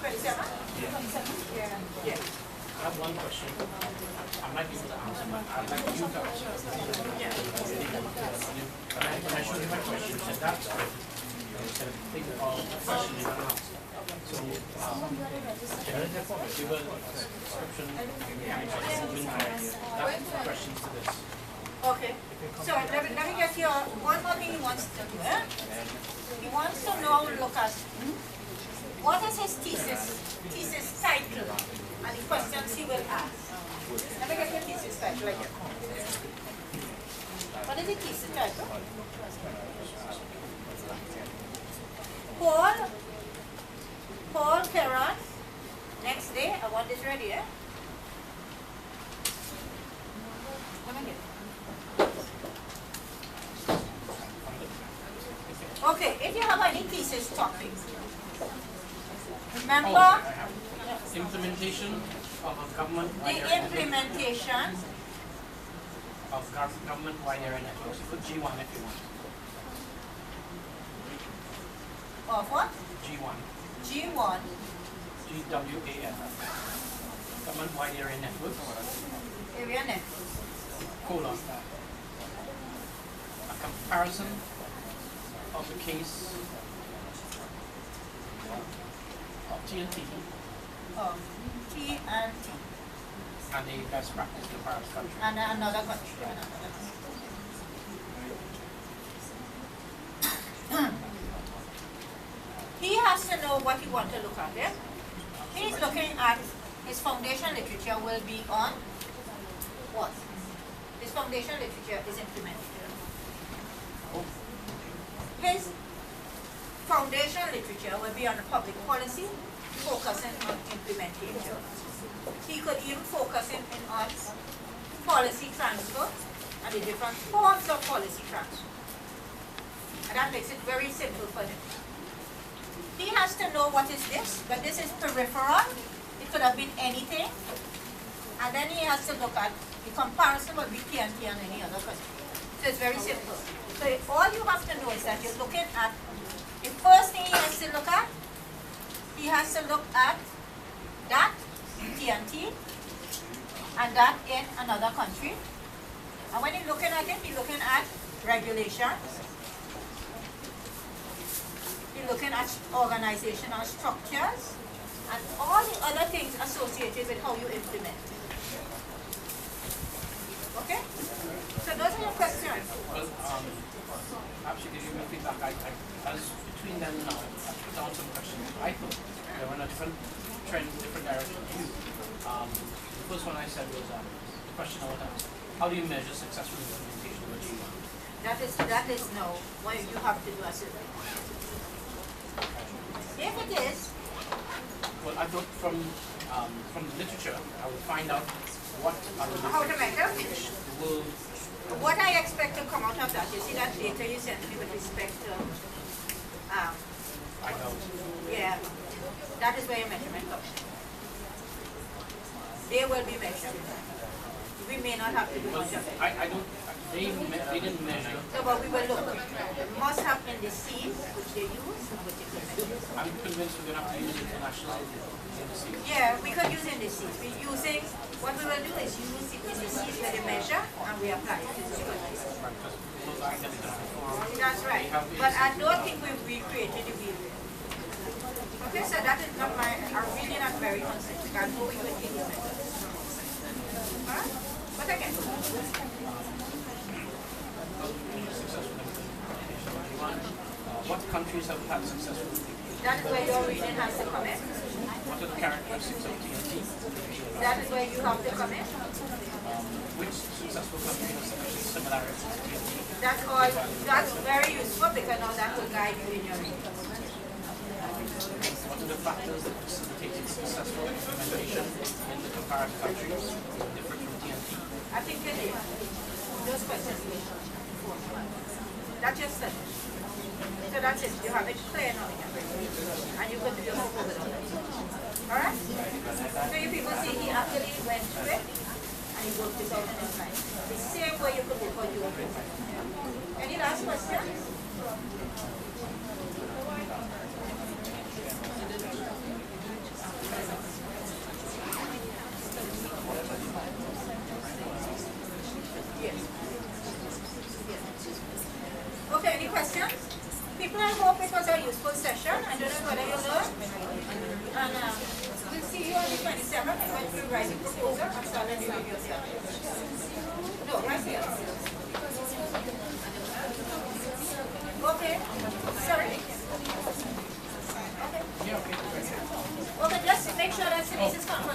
27? Yeah. 27? Yeah. Yeah. I have one question. I might be able to answer, but I'd like you to answer. Yeah. When I showed you my question, you said that's good. You said think of the question you're going to answer. So, can I therefore give a description that questions to this? Okay. So let me get your one more thing he wants to do. He wants to now look at what is his thesis title and the questions he will ask. Let me get your thesis title again. What is the thesis title? Paul Perron. Next day, I want this ready, eh? Let me get it. Okay, if you have any thesis topics, remember Implementation of a government the implementation of government-wide area networks. Put G1 if you want. of what? G1. G1. GWAN. Government-wide area networks. Area network. Colon. A comparison of the case of TNT Of T and T. and the best practice in the Paris country. And another country. He has to know what he wants to look at there. He's looking at his foundation literature will be on what? His foundation literature is implemented. His foundation literature will be on the public policy, focusing on implementation. He could even focus in on policy transfer and the different forms of policy transfer. And that makes it very simple for him. He has to know what is this, but this is peripheral. It could have been anything. And then he has to look at the comparison of TNT and any other country. So it's very simple. So all you have to know is that you're looking at, the first thing he has to look at, he has to look at that TNT and that in another country. And when he's looking at it, he's looking at regulations. He's looking at organizational structures and all the other things associated with how you implement. Okay? So those are your questions. Well, actually, give me feedback. As between them now, I put down some questions. I thought they were in a different trend, different direction to you. The first one I said was the question I would ask: how do you measure successful implementation of G1? That is no. What you have to do as a if it is, well, I thought from the literature, I would find out what are the how to measure. will. What I expect to come out of that, you see that data you sent me with respect to, I know. yeah, that is where your measurement comes. They will be measured. We may not have to do much of it. I don't. They didn't measure. So, but we will look. It must have indices which they use and which they measure. I'm convinced we're going to have to use international indices. Yeah, we could use indices. We're using, what we will do is use the indices where they measure and we apply it to the studies. That's right. But I don't think we've recreated the wheel. Okay, so that is not my, I'm really not very concerned. I know we will use it. Alright? But again. What countries have had successful implementation? That is where your reading has to come in. What are the characteristics of TNT? That is where you have to come in. Which successful country has actually similarities to TNT? That's all. That's very useful because now that will guide you in your reading. What are the factors that facilitated successful implementation in the comparative countries different from TNT? I think it is. Those questions. That's your study. So that's it. You have it clear now. And you could just move it on. Alright? So you people see he actually went through it and he worked this out in his mind. The same way you could work on your own. Any last questions? Yes. Okay, any questions? People, I hope it was a useful session. I don't know whether you learned. And we'll see you on the 27th when we write the proposal and start the review study. No, right here. Okay. Sorry. Okay. Yeah, okay. Okay, just make sure that Denise is confirmed.